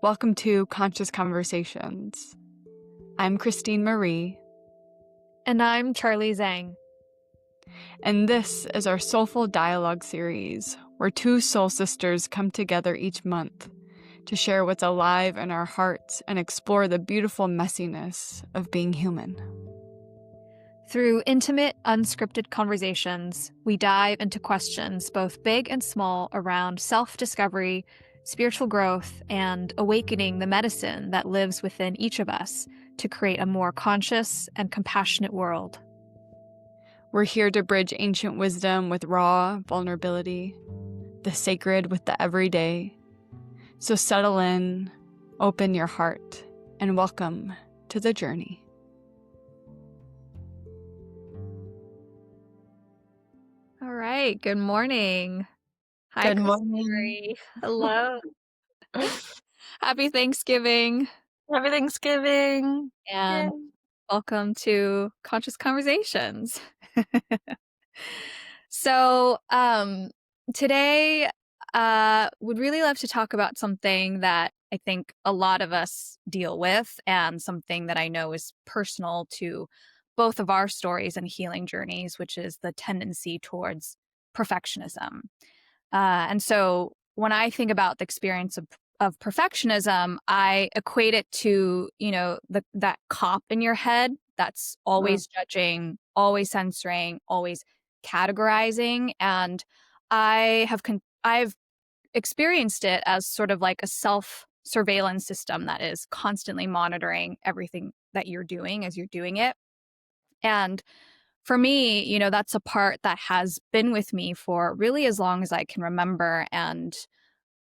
Welcome to Conscious Conversations. I'm Christine Marie, And I'm Charlie Zhang. and this is our Soulful Dialogue series, where two soul sisters come together each month to share what's alive in our hearts and explore the beautiful messiness of being human. Through intimate, unscripted conversations, we dive into questions both big and small around self-discovery, spiritual growth, and awakening the medicine that lives within each of us to create a more conscious and compassionate world. We're here to bridge ancient wisdom with raw vulnerability, the sacred with the everyday. So settle in, open your heart, and welcome to the journey. All right. Good morning. Hi, Good Kristen morning. Marie. Hello. Happy Thanksgiving. Happy Thanksgiving. And Yay. welcome to Conscious Conversations. So, today, would really love to talk about something that I think a lot of us deal with, and something that I know is personal to both of our stories and healing journeys, which is the tendency towards perfectionism. And so, when I think about the experience of perfectionism, I equate it to, that cop in your head that's always judging, always censoring, always categorizing. And I've experienced it as sort of like a self-surveillance system that is constantly monitoring everything that you're doing as you're doing it. And for me, that's a part that has been with me for really as long as I can remember. And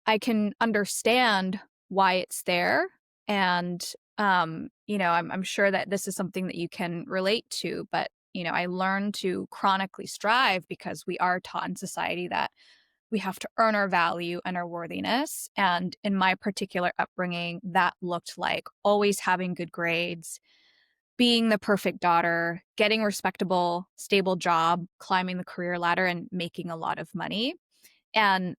I can understand why it's there. And, I'm sure that this is something that you can relate to. But, I learned to chronically strive because we are taught in society that we have to earn our value and our worthiness. And in my particular upbringing, that looked like always having good grades, being the perfect daughter, getting a respectable, stable job, climbing the career ladder, and making a lot of money. And,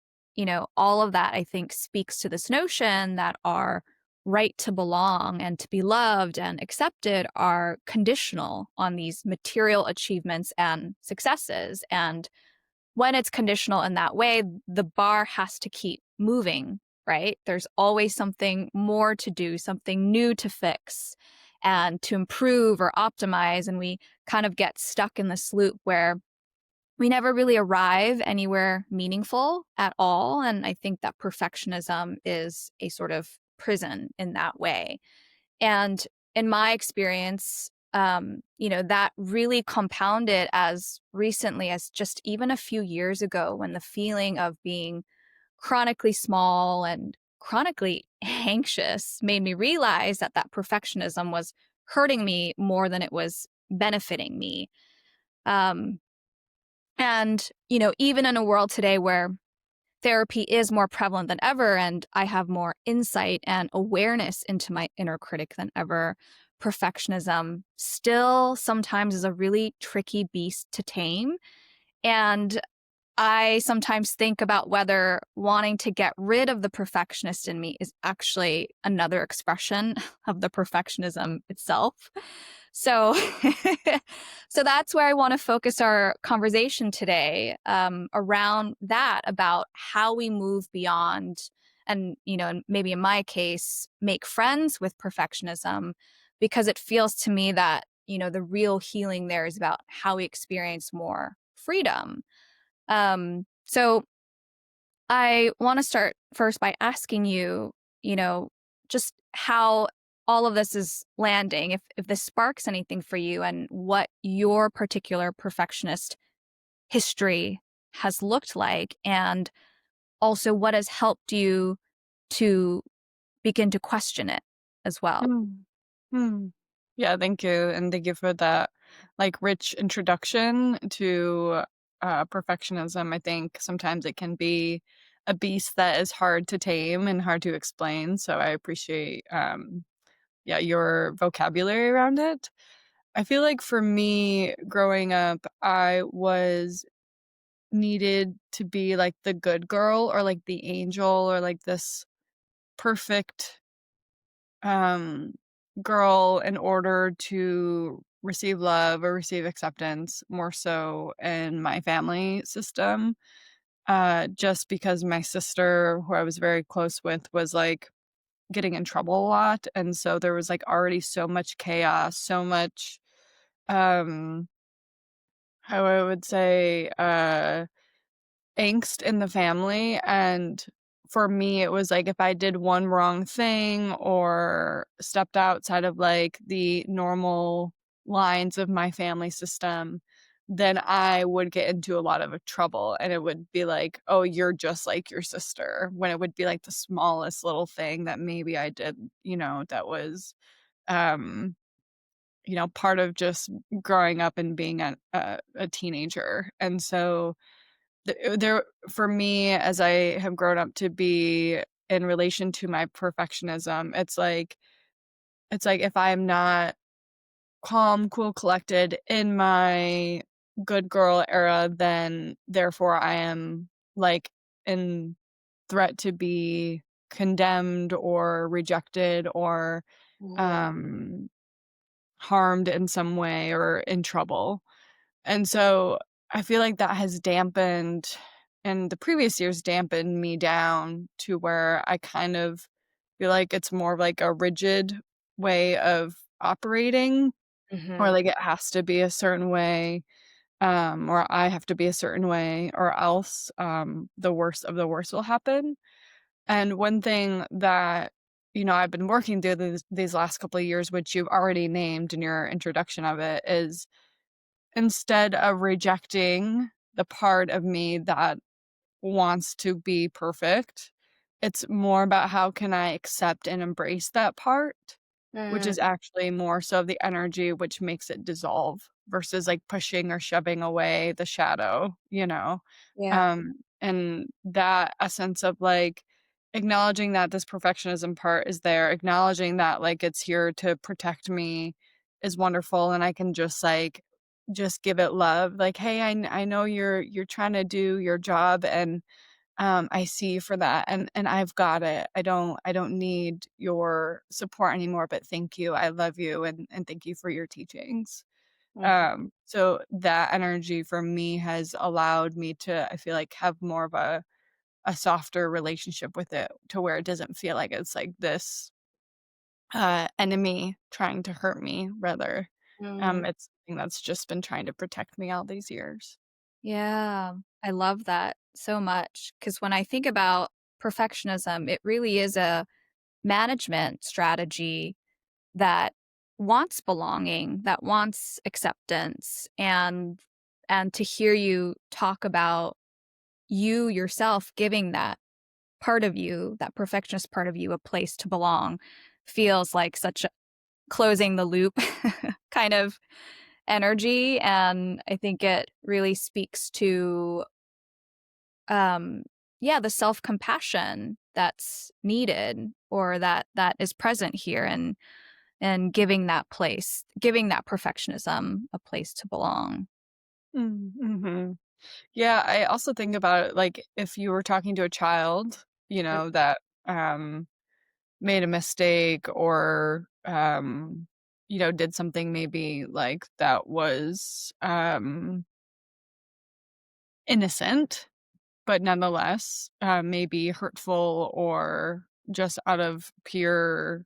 all of that, I think, speaks to this notion that our right to belong and to be loved and accepted are conditional on these material achievements and successes. And when it's conditional in that way, the bar has to keep moving, right? There's always something more to do, something new to fix and to improve or optimize. And we kind of get stuck in this loop where we never really arrive anywhere meaningful at all. And I think that perfectionism is a sort of prison in that way. And in my experience, that really compounded as recently as just even a few years ago, when the feeling of being chronically small and chronically anxious made me realize that perfectionism was hurting me more than it was benefiting me. Um, and, even in a world today where therapy is more prevalent than ever, and I have more insight and awareness into my inner critic than ever, perfectionism still sometimes is a really tricky beast to tame. And I sometimes think about whether wanting to get rid of the perfectionist in me is actually another expression of the perfectionism itself. So, so that's where I want to focus our conversation today, around that, about how we move beyond, and and maybe in my case, make friends with perfectionism, because it feels to me that the real healing there is about how we experience more freedom. So I want to start first by asking you, just how all of this is landing, if this sparks anything for you, and what your particular perfectionist history has looked like, and also what has helped you to begin to question it as well. Mm. Hmm. Yeah, thank you. And thank you for that rich introduction to perfectionism. I think sometimes it can be a beast that is hard to tame and hard to explain. So I appreciate your vocabulary around it. I feel like for me growing up, I was needed to be like the good girl or like the angel or like this perfect um, girl in order to receive love or receive acceptance more so in my family system, just because my sister, who I was very close with, was, like, getting in trouble a lot, and so there was, like, already so much chaos, so much, um, how I would say, angst in the family, and for me, it was like if I did one wrong thing or stepped outside of, like, the normal lines of my family system, then I would get into a lot of trouble, and it would be like, "Oh, you're just like your sister," when it would be, like, the smallest little thing that maybe I did, that was, um, part of just growing up and being a teenager, and so there for me, as I have grown up to be in relation to my perfectionism, it's like if I'm not calm, cool, collected in my good girl era, then therefore I am, like, in threat to be condemned or rejected or, Mhm. um, harmed in some way or in trouble. And so I feel like that has dampened in the previous years dampened me down to where I kind of feel like it's more of like a rigid way of operating or Mhm. like it has to be a certain way, or I have to be a certain way or else the worst of the worst will happen. And one thing that I've been working through these last couple of years, which you've already named in your introduction of it, is instead of rejecting the part of me that wants to be perfect, it's more about how can I accept and embrace that part, which Mm, is actually more so the energy which makes it dissolve versus, like, pushing or shoving away the shadow, you know? yeah. And that essence of, like, acknowledging that this perfectionism part is there, acknowledging that, like, it's here to protect me is wonderful, and I can just, like, just give it love, like, "Hey, I know you're trying to do your job, and I see you for that, and I've got it. I don't need your support anymore, but thank you. I love you, and thank you for your teachings." Mhm. So that energy for me has allowed me to, I feel like, have more of a softer relationship with it to where it doesn't feel like it's like this, enemy trying to hurt me, rather, Mm, it's something that's just been trying to protect me all these years. Yeah, I love that so much because when I think about perfectionism, it really is a management strategy that wants belonging, that wants acceptance, and to hear you talk about you yourself giving that part of you, that perfectionist part of you, a place to belong feels like such a closing the loop kind of energy, and I think it really speaks to um yeah, the self-compassion that's needed or that is present here and giving that perfectionism a place to belong. Mhm. Yeah, I also think about it, like, if you were talking to a child, that, made a mistake or, did something maybe, like, that was, innocent, but nonetheless, maybe hurtful or just out of pure,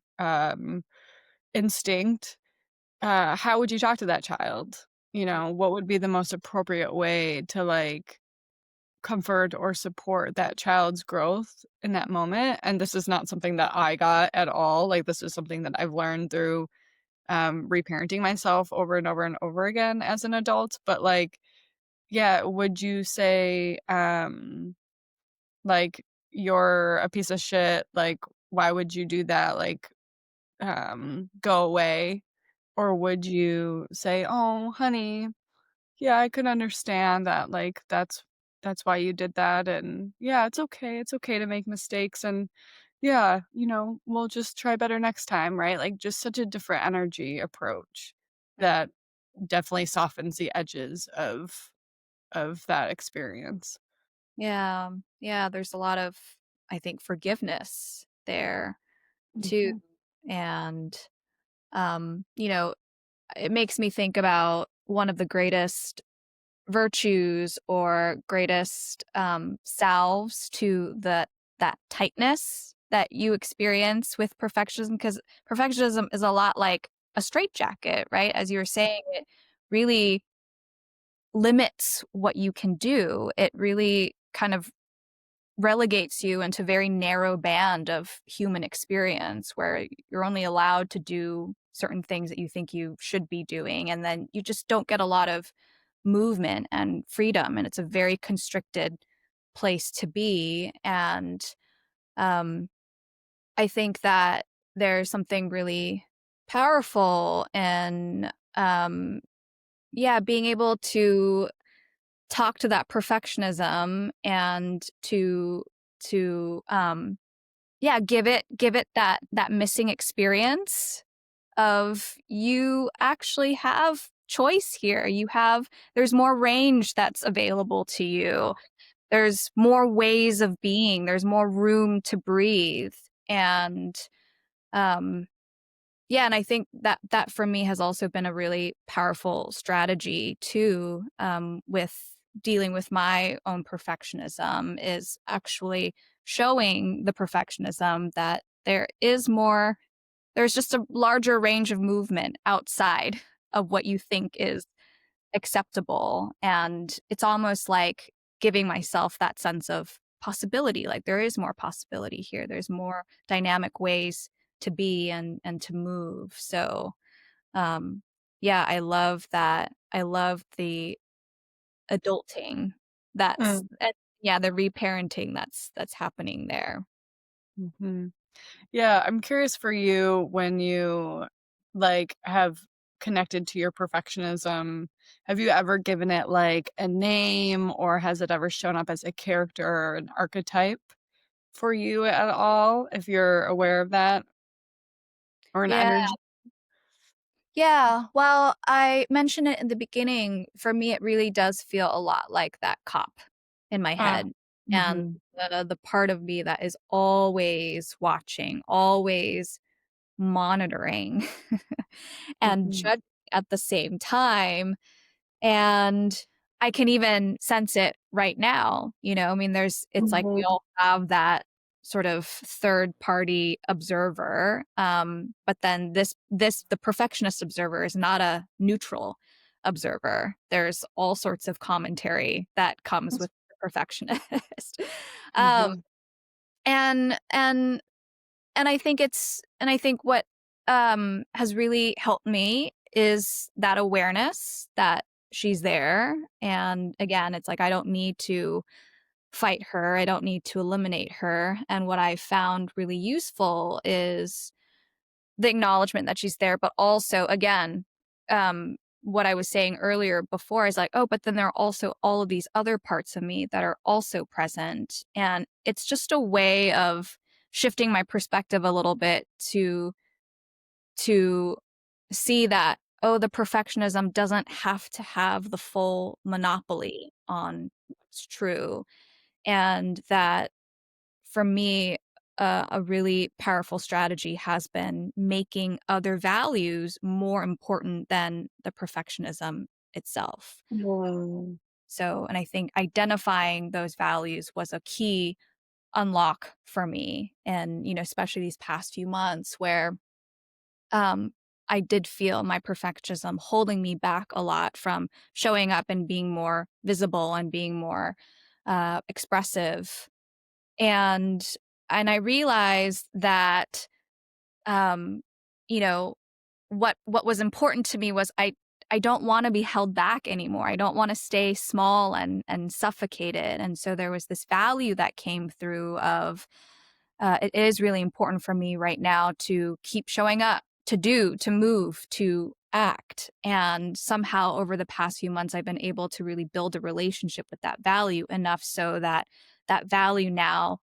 instinct, how would you talk to that child? What would be the most appropriate way to, like, comfort or support that child's growth in that moment, and this is not something that I got at all, like, this is something that I've learned through, reparenting myself over and over and over again as an adult, but, like, yeah, would you say, like, "You're a piece of shit," like, "Why would you do that?" Like, "Go away," or would you say, "Oh, honey, yeah, I could understand that, like, that's why you did that, and yeah, it's okay to make mistakes, and yeah, we'll just try better next time," right? Like, just such a different energy approach mm, that definitely softens the edges of that experience. Yeah. Yeah, there's a lot of, I think, forgiveness there too. Mhm. And, you know, it makes me think about one of the greatest virtues or greatest salves to that tightness that you experience with perfectionism, because perfectionism is a lot like a straitjacket, right? As you were saying, it really limits what you can do. It really kind of relegates you into a very narrow band of human experience where you're only allowed to do certain things that you think you should be doing, and then you just don't get a lot of movement and freedom, and it's a very constricted place to be. And um, I think that there's something really powerful in yeah, being able to talk to that perfectionism and to yeah, give it that missing experience of you actually have choice here. There's more range that's available to you. There's more ways of being. There's more room to breathe. And um yeah, and I think that for me has also been a really powerful strategy too, with dealing with my own perfectionism, is actually showing the perfectionism that there's just a larger range of movement outside of what you think is acceptable. And it's almost like giving myself that sense of possibility. Like there is more possibility here. There's more dynamic ways to be and to move. So um yeah, I love that. I love the adulting that's Mm, and yeah, the reparenting that's happening there. mhm. Yeah, I'm curious for you when you, like, have connected to your perfectionism, have you ever given it, like, a name, or has it ever shown up as a character or an archetype for you at all, if you're aware of that, or an Yeah. energy? Yeah, well, I mentioned it in the beginning. For me, it really does feel a lot like that cop in my Uh, head, and mhm, the part of me that is always watching, always monitoring, and mhm, judging at the same time. And I can even sense it right now, I mean, it's like we mhm, all have that sort of third party observer, but then the perfectionist observer is not a neutral observer. There's all sorts of commentary that comes with the perfectionist. Um, mhm, and I think what has really helped me is that awareness that she's there. And again, it's like I don't need to fight her. I don't need to eliminate her. And what I found really useful is the acknowledgement that she's there, but also again, what I was saying earlier before is like, oh, but then there are also all of these other parts of me that are also present. And it's just a way of shifting my perspective a little bit to see that, oh, the perfectionism doesn't have to have the full monopoly on what's true. And that for me, a really powerful strategy has been making other values more important than the perfectionism itself. mm, So, and I think identifying those values was a key unlock for me. And, especially these past few months where um, I did feel my perfectionism holding me back a lot from showing up and being more visible and being more expressive. And I realized that um, you know, what was important to me was I don't want to be held back anymore. I don't want to stay small and suffocated. And so there was this value that came through of it is really important for me right now to keep showing up, to do, to move, to act. And somehow over the past few months, I've been able to really build a relationship with that value enough so that that value now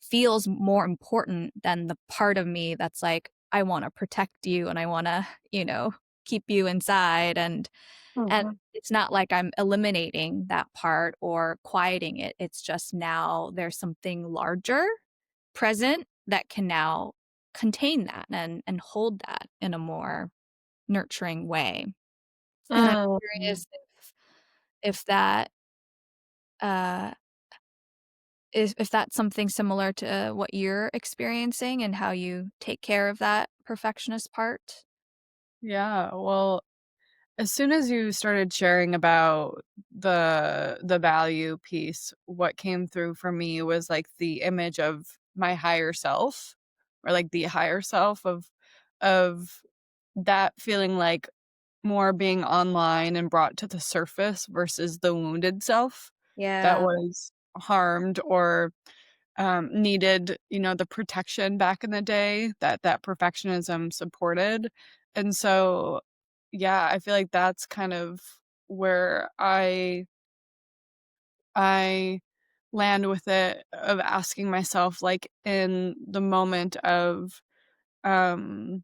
feels more important than the part of me that's like, I want to protect you and I want to, keep you inside. And mhm. it's not like I'm eliminating that part or quieting it. It's just now there's something larger present that can now contain that and hold that in a more nurturing way. And I'm Mm. curious if that uh if that's something similar to what you're experiencing and how you take care of that perfectionist part. Yeah, well, as soon as you started sharing about the value piece, what came through for me was, like, the image of my higher self, or, like, the higher self of that feeling like more being online and brought to the surface versus the wounded self that Yeah. was harmed or, needed, the protection back in the day that perfectionism supported, and so, yeah, I feel like that's kind of where I land with it, of asking myself, like, in the moment of, um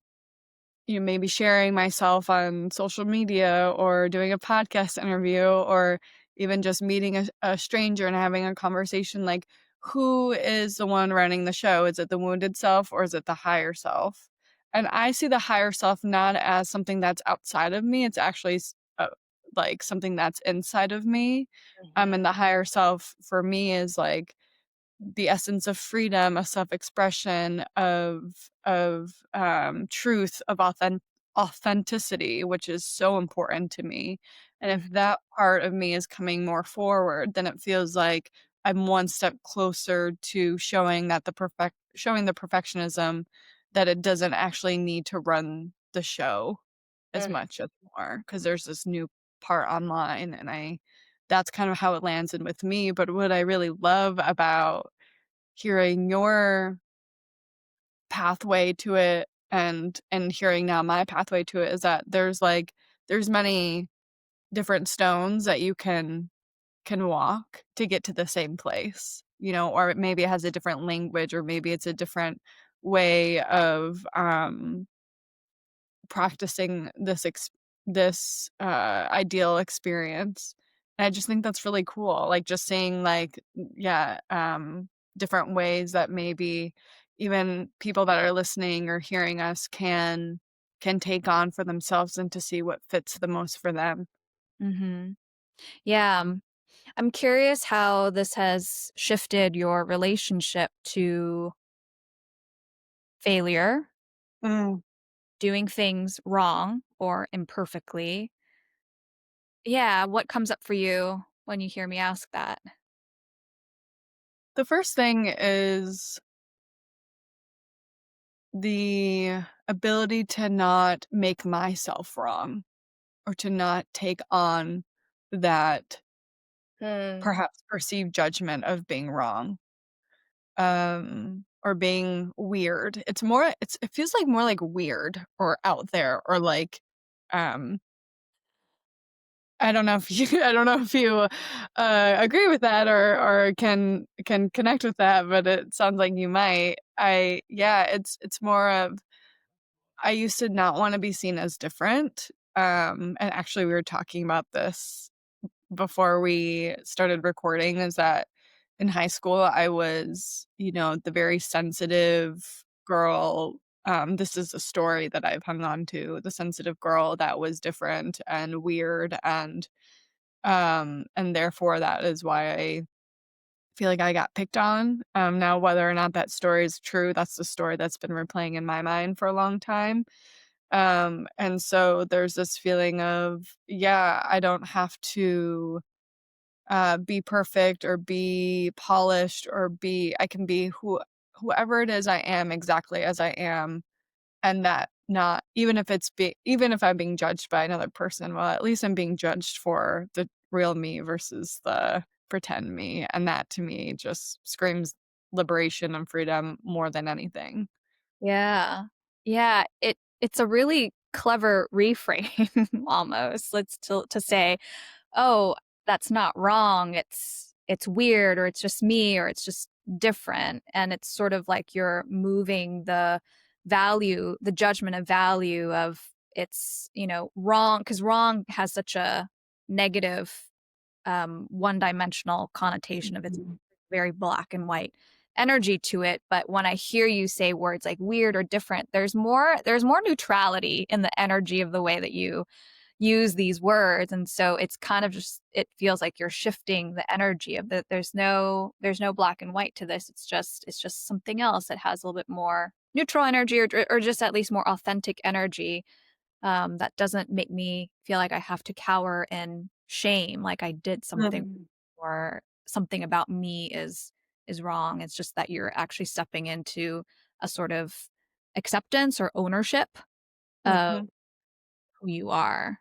maybe sharing myself on social media or doing a podcast interview or even just meeting a stranger and having a conversation, like, who is the one running the show? Is it the wounded self or is it the higher self? And I see the higher self not as something that's outside of me, it's actually like something that's inside of me. And Mhm. the higher self for me is like the essence of freedom, of self-expression, of truth, of authenticity, which is so important to me, and if Mhm. that part of me is coming more forward, then it feels like I'm one step closer to showing the perfectionism that it doesn't actually need to run the show as Mhm. much as more, because there's this new part online, and I that's kind of how it lands in with me, but what I really love about hearing your pathway to it and hearing now my pathway to it is that there's many different stones that you can walk to get to the same place, or maybe it has a different language, or maybe it's a different way of, practicing this ideal experience. And I just think that's really cool, like, just seeing, like, yeah, different ways that maybe even people that are listening or hearing us can take on for themselves and to see what fits the most for them. Mhm. Yeah, I'm curious how this has shifted your relationship to failure, Mm. doing things wrong or imperfectly. Yeah, what comes up for you when you hear me ask that? The first thing is the ability to not make myself wrong, or to not take on that Mm. perhaps perceived judgment of being wrong, or being weird. It feels like more like weird or out there, or like, um, I don't know if you I don't know if you, agree with that, or can connect with that, but it sounds like you might. Yeah, it's more of, I used to not wanna be seen as different, and actually we were talking about this before we started recording, is that in high school, I was, the very sensitive girl. This is a story that I've hung on to, the sensitive girl that was different and weird, and therefore that is why I feel like I got picked on. Now whether or not that story is true, that's the story that's been replaying in my mind for a long time. And so there's this feeling of, yeah, I don't have to be perfect or be polished, or I can be whoever it is I am, exactly as I am, and that not even if I'm being judged by another person, well, at least I'm being judged for the real me versus the pretend me, and that to me just screams liberation and freedom more than anything. Yeah. Yeah, it's a really clever reframe almost. Let's to say, "Oh, that's not wrong. It's weird or it's just me or it's just different." And it's sort of like you're moving the judgment of value of it's, wrong because wrong has such a negative one-dimensional connotation of it's Mhm. very black and white. energy to it. But when I hear you say words like weird or different, there's more neutrality in the energy of the way that you use these words. And so it's kind of just, it feels like you're shifting the energy of that. There's no black and white to this. It's just something else that has a little bit more neutral energy, or just at least more authentic energy, that doesn't make me feel like I have to cower in shame, like I did something, Mhm. or something about me is wrong. It's just that you're actually stepping into a sort of acceptance or ownership of Mhm. who you are.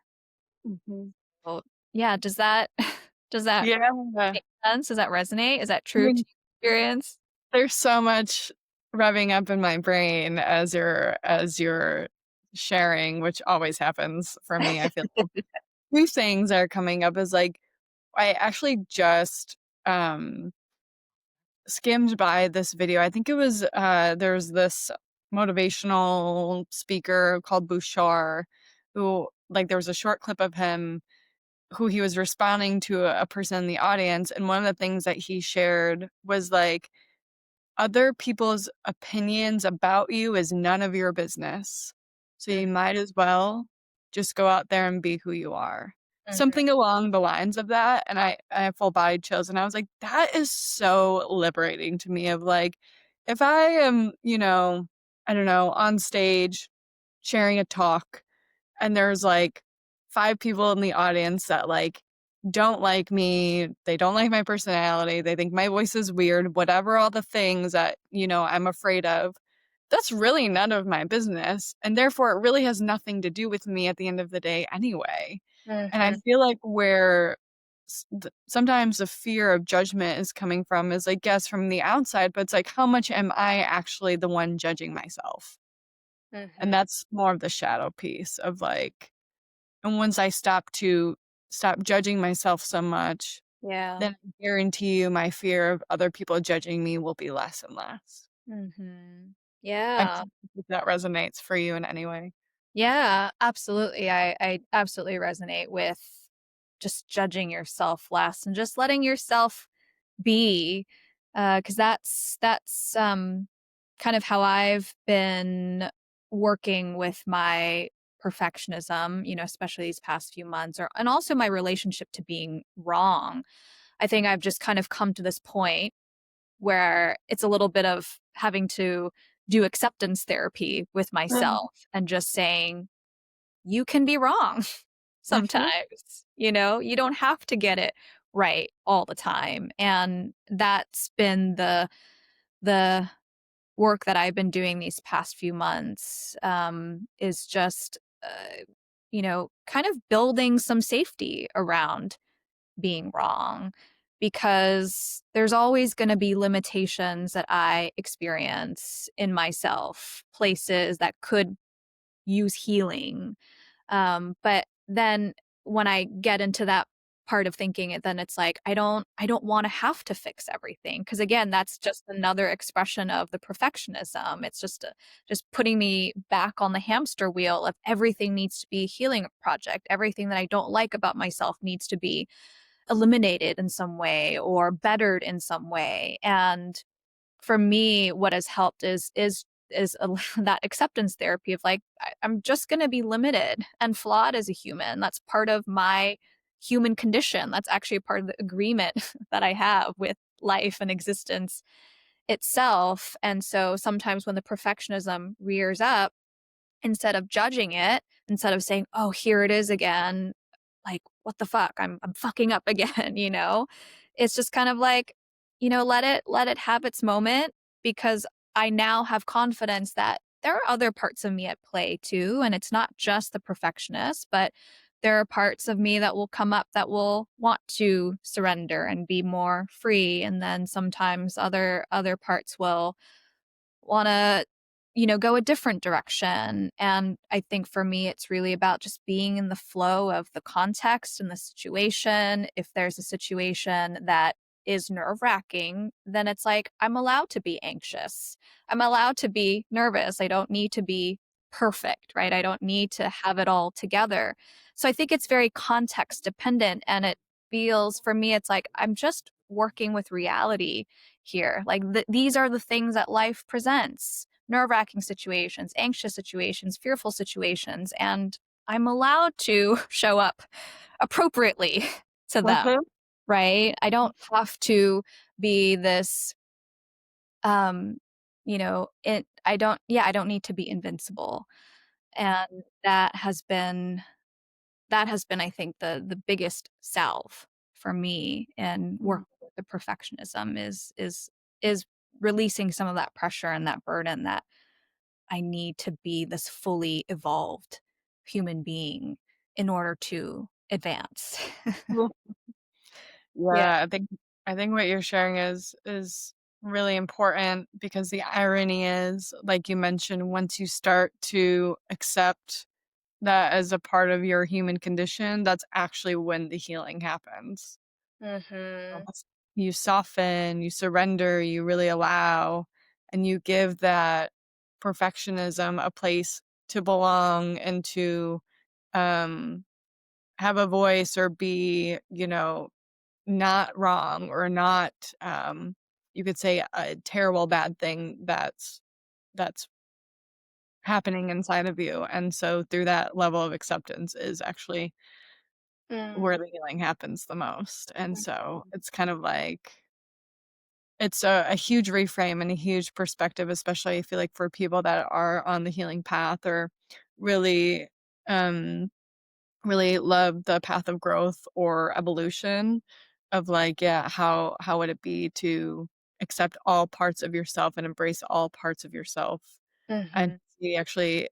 Mhm. Well, yeah, does that does that Yeah. make sense? Does that resonate? Is that I true to mean, your experience? there's so much revving up in my brain as you're sharing, which always happens for me. I feel like two things are coming up is like I actually just um skimmed by this video. I think it was there's this motivational speaker called Bouchard who like there was a short clip of him who he was responding to a person in the audience, and one of the things that he shared was like other people's opinions about you is none of your business. So you Mhm, might as well just go out there and be who you are. mhm, Something along the lines of that. And I have full body chills. And I was like, that is so liberating to me of like, if I am, I don't know, on stage sharing a talk and there's like 5 people in the audience that like don't like me, they don't like my personality, they think my voice is weird, whatever all the things that, I'm afraid of. That's really none of my business, and therefore it really has nothing to do with me at the end of the day anyway. And I mhm, feel like where sometimes the fear of judgment is coming from is, I guess, from the outside, but it's like, how much am I actually the one judging myself? And mhm. that's more of the shadow piece of like, and once I stop judging myself so much, Yeah. then I guarantee you my fear of other people judging me will be less and less. Mhm. I don't Yeah. know if that resonates for you in any way. Yeah, absolutely. I absolutely resonate with just judging yourself less and just letting yourself be, because that's kind of how I've been working with my perfectionism, especially these past few months, or and also my relationship to being wrong. I think I've just kind of come to this point where it's a little bit of having to do acceptance therapy with Mm, myself and just saying, you can be wrong mhm, sometimes, you don't have to get it right all the time. And that's been the work that I've been doing these past few months, is just, kind of building some safety around being wrong, because there's always going to be limitations that I experience in myself, places that could use healing. But then when I get into that part of thinking it, then it's like I don't want to have to fix everything, because again, that's just another expression of the perfectionism. It's just putting me back on the hamster wheel of everything needs to be a healing project. Everything that I don't like about myself needs to be eliminated in some way or bettered in some way. And for me, what has helped is that acceptance therapy of like, I'm just going to be limited and flawed as a human. That's part of my human condition. That's actually a part of the agreement that I have with life and existence itself. And so sometimes when the perfectionism rears up, instead of judging it, instead of saying, "Oh, here it is again," like, "What the fuck? I'm fucking up again," you know? It's just kind of like, let it have its moment, because I now have confidence that there are other parts of me at play too, and it's not just the perfectionist, but there are parts of me that will come up that will want to surrender and be more free, and then sometimes other parts will wanna, go a different direction. And I think for me, it's really about just being in the flow of the context and the situation. If there's a situation that is nerve wracking, then it's like, I'm allowed to be anxious. I'm allowed to be nervous. I don't need to be perfect, right? I don't need to have it all together. So I think it's very context dependent. And it feels for me, it's like I'm just working with reality here. Like these are the things that life presents: nerve-wracking situations, anxious situations, fearful situations, and I'm allowed to show up appropriately to them, Mhm. right? I don't have to be this um I don't need to be invincible. And that has been, I think, the biggest salve for me in Mhm. working with the perfectionism is releasing some of that pressure and that burden that I need to be this fully evolved human being in order to advance. Yeah. Yeah, I think what you're sharing is really important because the irony is, like you mentioned, once you start to accept that as a part of your human condition, that's actually when the healing happens. Mhm. Once you soften, you surrender, you really allow, and you give that perfectionism a place to belong and to um, have a voice or be, not wrong or not, you could say a terrible bad thing that's happening inside of you. And so through that level of acceptance is actually where Mm. the healing happens the most. And so Mhm. it's kind of like it's a huge reframe and a huge perspective, especially I feel like for people that are on the healing path or really, um, really love the path of growth or evolution of like, yeah, how would it be to accept all parts of yourself and embrace all parts of yourself and Mhm. see actually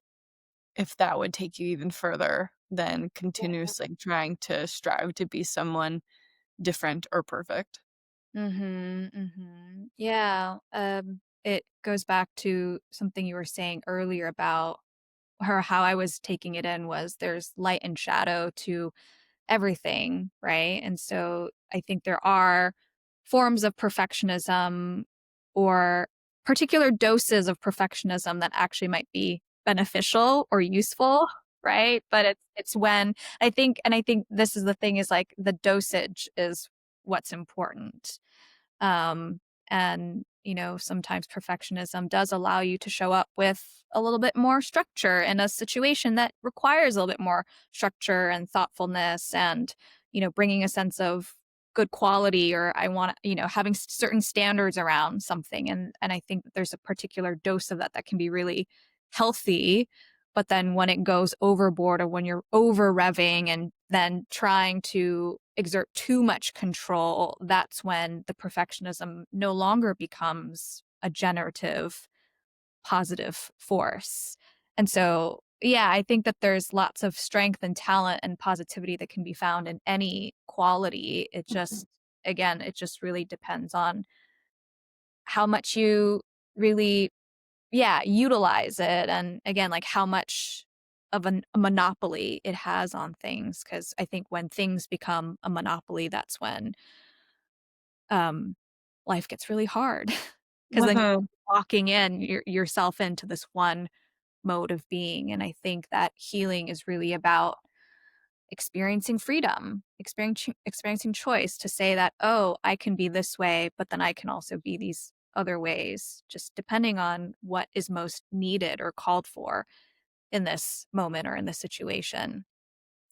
if that would take you even further than Yeah. continuously trying to strive to be someone different or perfect. Mhm, mhm. Yeah, it goes back to something you were saying earlier about or how I was taking it in was there's light and shadow to everything, right? And so I think there are forms of perfectionism or particular doses of perfectionism that actually might be beneficial or useful, right? But it's when I think this is the thing is like the dosage is what's important. Um, and, sometimes perfectionism does allow you to show up with a little bit more structure in a situation that requires a little bit more structure and thoughtfulness and, bringing a sense of good quality or I want to, having certain standards around something. And I think that there's a particular dose of that that can be really healthy. But then when it goes overboard or when you're over revving and then trying to exert too much control, that's when the perfectionism no longer becomes a generative, positive force. And so, yeah, I think that there's lots of strength and talent and positivity that can be found in any quality. It just, again, it just really depends on how much you really yeah, utilize it and again, like how much of a monopoly it has on things. Because I think when things become a monopoly, that's when, um, life gets really hard. Because then Mhm. you're locking in yourself into this one mode of being, and I think that healing is really about experiencing freedom, experiencing choice to say that, "Oh, I can be this way, but then I can also be these other ways," just depending on what is most needed or called for in this moment or in this situation.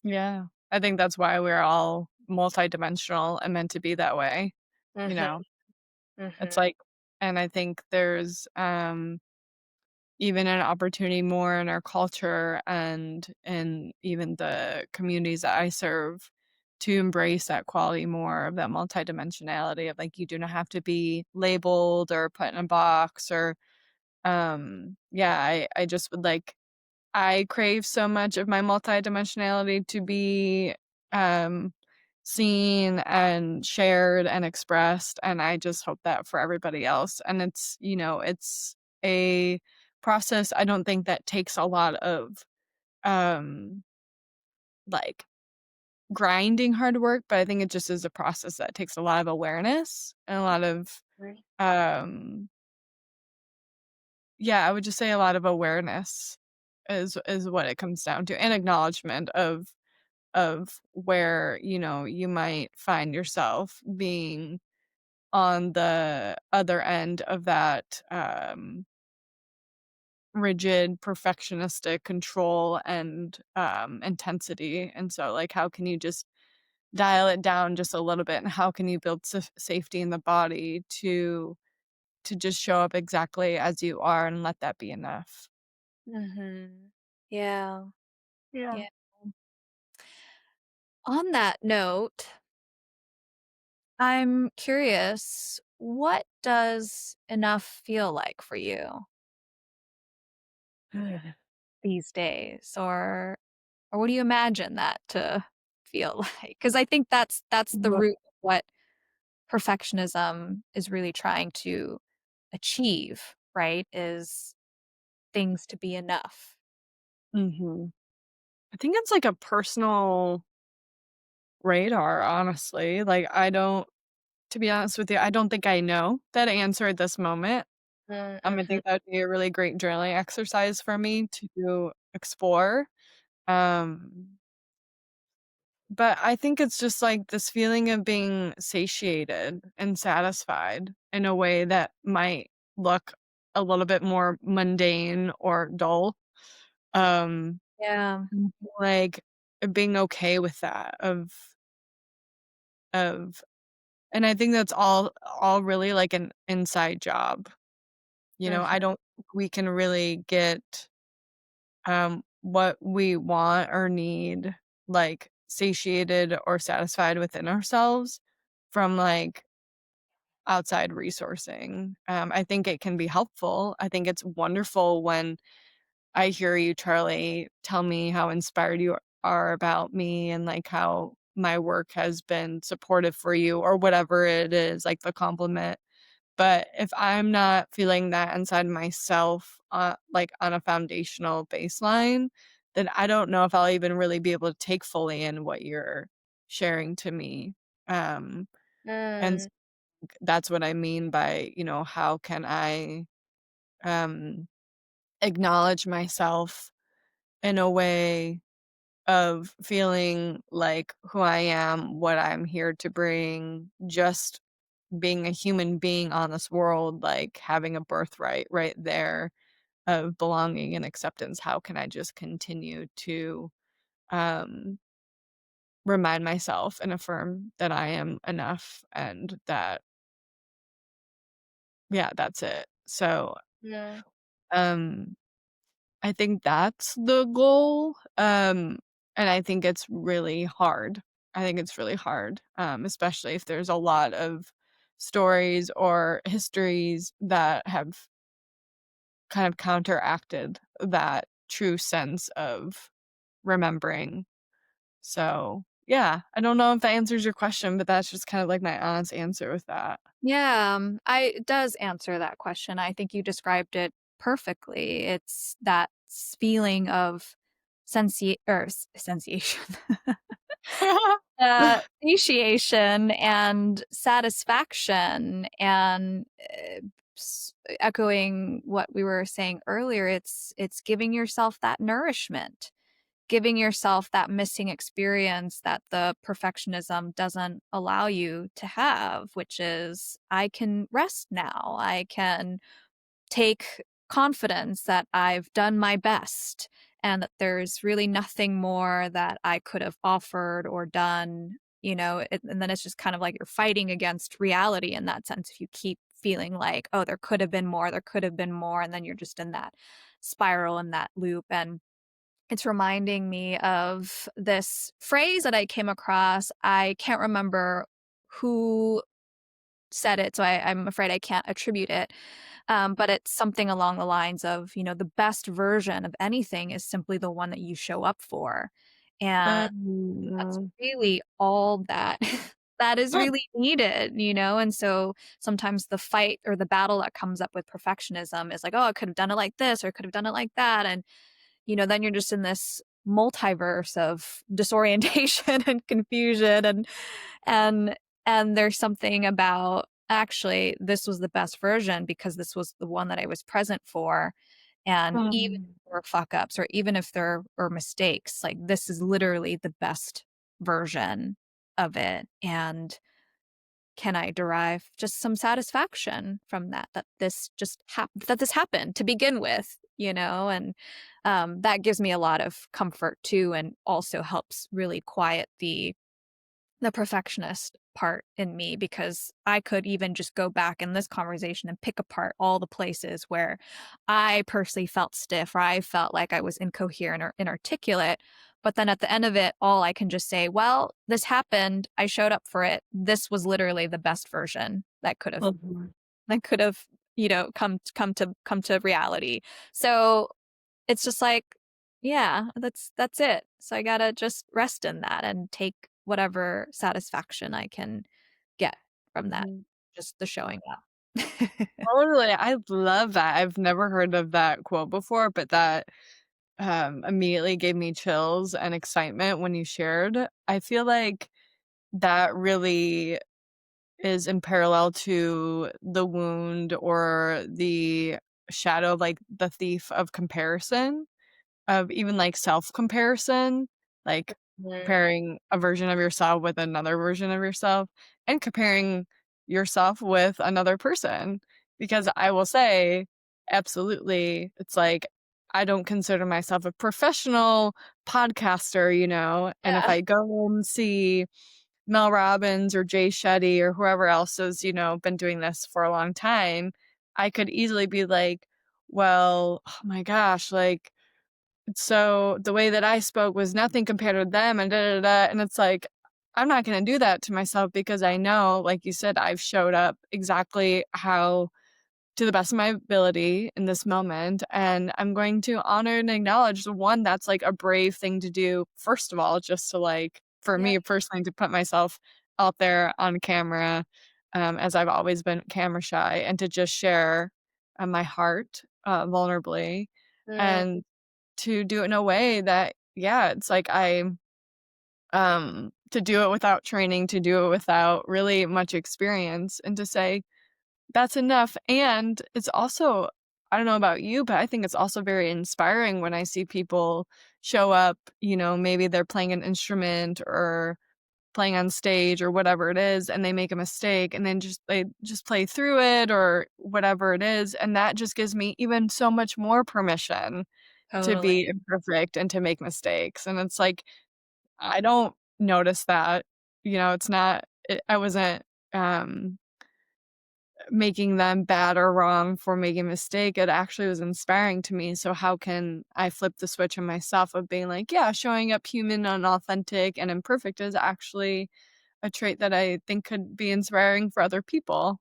Yeah. I think that's why we're all multidimensional and meant to be that way, you Mhm. know? It's Mhm. like and I think there's, even an opportunity more in our culture and in even the communities that I serve to embrace that quality more of that multidimensionality of, like, you do not have to be labeled or put in a box or, yeah, I just would like I crave so much of my multidimensionality to be, um, seen and shared and expressed, and I just hope that for everybody else, and it's a process I don't think that takes a lot of, um, like, grinding hard work, but I think it just is a process that takes a lot of awareness and a lot of, Right. um yeah, I would just say a lot of awareness is what it comes down to, and acknowledgement of where, you might find yourself being on the other end of that, rigid, perfectionistic control and, intensity, and so, like, how can you just dial it down just a little bit, and how can you build safety in the body to just show up exactly as you are and let that be enough. Mhm. Yeah. Yeah. Yeah. On that note, I'm curious, what does enough feel like for you these days? Or what do you imagine that to feel like? Because I think that's the root of what perfectionism is really trying to achieve, right? Is things to be enough. Mhm. I think it's like a personal radar, honestly. Like, I don't to be honest with you, I don't think I know that answer at this moment. I Mhm. think that'd be a really great journaling exercise for me to explore. Um, but I think it's just like this feeling of being satiated and satisfied in a way that might look a little bit more mundane or dull. Um, Yeah. like being okay with that of and I think that's all really like an inside job. I Mhm. don't think we can really get what we want or need, like, satiated or satisfied within ourselves from, like, outside resourcing. I think it can be helpful. I think it's wonderful when I hear you, Charlie, tell me how inspired you are about me and, like, how my work has been supportive for you or whatever it is, like, the compliment. But if I'm not feeling that inside myself, like, on a foundational baseline, then I don't know if I'll even really be able to take fully in what you're sharing to me. Um, and Mm. that's what I mean by, how can I, um, acknowledge myself in a way of feeling like who I am, what I'm here to bring, just being a human being on this world, like, having a birthright right there of belonging and acceptance. How can I just continue to, um, remind myself and affirm that I am enough and that yeah, that's it. So, Yeah. um, I think that's the goal, and I think it's really hard. I think it's really hard, especially if there's a lot of stories or histories that have kind of counteracted that true sense of remembering. So, yeah, I don't know if that answers your question, but that's just kind of like my honest answer with that. Yeah, I it does answer that question. I think you described it perfectly. It's that feeling of sensation, satiation and satisfaction, and echoing what we were saying earlier. It's giving yourself that nourishment, giving yourself that missing experience that the perfectionism doesn't allow you to have, which is I can rest now. I can take confidence that I've done my best and that there's really nothing more that I could have offered or done, and then it's just kind of like you're fighting against reality in that sense. If you keep feeling like, oh, there could have been more, there could have been more, and then you're just in that spiral and that loop. And it's reminding me of this phrase that I came across. I can't remember who said it, so I'm afraid I can't attribute it. But it's something along the lines of, the best version of anything is simply the one that you show up for. And that's Um, really all that that is really needed, And so sometimes the fight or the battle that comes up with perfectionism is like, oh, I could have done it like this or I could have done it like that. And then you're just in this multiverse of disorientation and confusion and and there's something about actually this was the best version because this was the one that I was present for. And even if um, there were fuck ups or even if there were mistakes, like this is literally the best version of it. And can I derive just some satisfaction from that, that this just that this happened to begin with, and that gives me a lot of comfort too, and also helps really quiet the perfectionist part in me, because I could even just go back in this conversation and pick apart all the places where I personally felt stiff or I felt like I was incoherent or inarticulate. But then at the end of it, all I can just say, well, this happened. I showed up for it. This was literally the best version Mhm. that could have, come to reality. So it's just like, yeah, that's it. So I gotta just rest in that and take whatever satisfaction I can get from that, Mhm. just the showing up. Totally, I love that. I've never heard of that quote before, but that, immediately gave me chills and excitement when you shared. I feel like that really is in parallel to the wound or the shadow of, like, the thief of comparison. Of even, like, self-comparison, like, Mhm. comparing a version of yourself with another version of yourself, and comparing yourself with another person, because I will say, absolutely, it's like, I don't consider myself a professional podcaster, and if Yeah, I go and see Mel Robbins or Jay Shetty or whoever else has, been doing this for a long time, I could easily be like, "Well, oh my gosh, like, so the way that I spoke was nothing compared to them and da da da," and it's like, I'm not gonna do that to myself because I know, like you said, I've showed up exactly how to the best of my ability in this moment, and I'm going to honor and acknowledge the one that's, like, a brave thing to do, first of all, just to, like for yeah, me personally, to put myself out there on camera, as I've always been camera shy, and to just share, my heart, vulnerably, Mm, and to do it in a way that yeah, it's like to do it without training, to do it without really much experience, and to say, "That's enough," and it's also I don't know about you, but I think it's also very inspiring when I see people show up, maybe they're playing an instrument or playing on stage or whatever it is, and they make a mistake, and then they just play through it or whatever it is, and that just gives me even so much more permission to totally. be imperfect and to make mistakes, and it's like, I don't notice that, it's not I wasn't, um, making them bad or wrong for making a mistake, it actually was inspiring to me, so how can I flip the switch on myself of being like, yeah, showing up human and authentic and imperfect is actually a trait that I think could be inspiring for other people,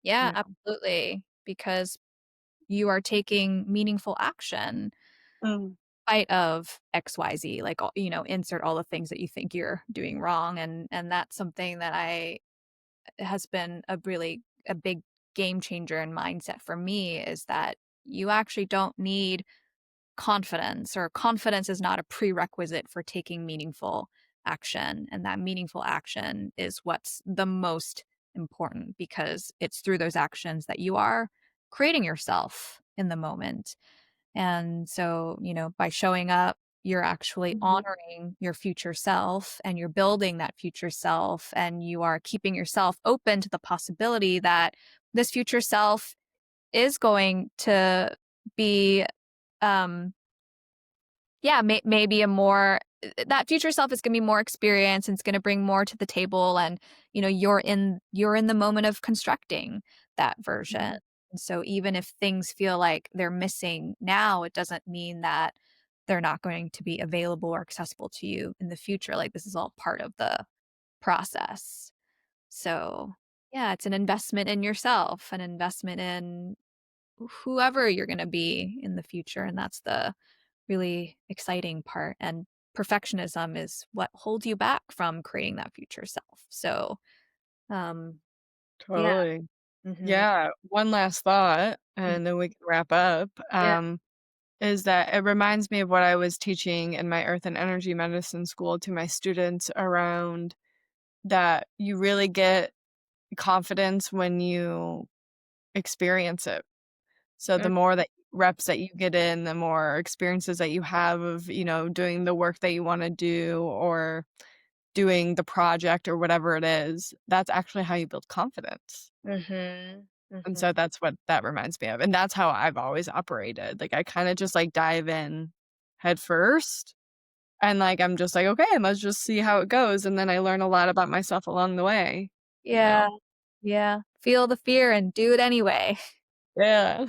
Yeah, you know? absolutely, because you are taking meaningful action Mm, spite of XYZ, like, insert all the things that you think you're doing wrong, and that's something that I has been a big game changer in mindset for me, is that you actually don't need confidence, or confidence is not a prerequisite for taking meaningful action, and that meaningful action is what's the most important, because it's through those actions that you are creating yourself in the moment. And so, by showing up, you're actually mhm, honoring your future self, and you're building that future self, and you are keeping yourself open to the possibility that this future self is going to be, um, yeah, maybe a more that future self is gonna be more experienced, and it's gonna bring more to the table, and, you're in the moment of constructing that version. mhm, And so even if things feel like they're missing now, it doesn't mean that they're not going to be available or accessible to you in the future, like, this is all part of the process. So, yeah, it's an investment in yourself, an investment in whoever you're gonna be in the future, and that's the really exciting part, and perfectionism is what holds you back from creating that future self. So, um, yeah. totally. Mhm. Yeah, one last thought, Mhm. and then we can wrap up, Yeah. is that it reminds me of what I was teaching in my earth and energy medicine school to my students around that you really get confidence when you experience it. So the Mm, more that reps that you get in, the more experiences that you have of, doing the work that you wanna do or doing the project or whatever it is, that's actually how you build confidence. Mhm. And Mhm. so that's what that reminds me of, and that's how I've always operated. Like, I kinda just, like, dive in head first, and, like, I'm just like, "Okay, let's just see how it goes," and then I learn a lot about myself along the way, you Yeah. know? Yeah. Feel the fear and do it anyway. Yeah.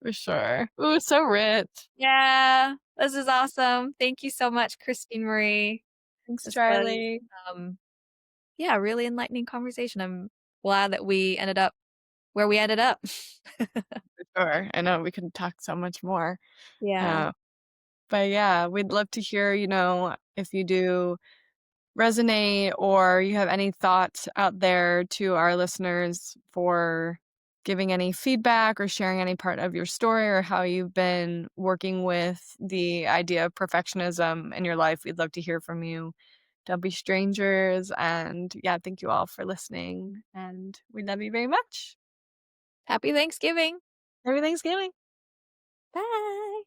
For sure. Ooh, so rich. Yeah. This is awesome. Thank you so much, Christine Marie. Thanks, This was, Charlie. um, yeah, a really enlightening conversation. I'm glad that we ended up where we ended up. For sure. I know we can talk so much more. Yeah. Uh, but yeah, we'd love to hear, if you do resonate or you have any thoughts out there to our listeners for giving any feedback or sharing any part of your story or how you've been working with the idea of perfectionism in your life. We'd love to hear from you. Don't be strangers. And yeah, thank you all for listening. And we love you very much. Happy Thanksgiving. Happy Thanksgiving. Bye.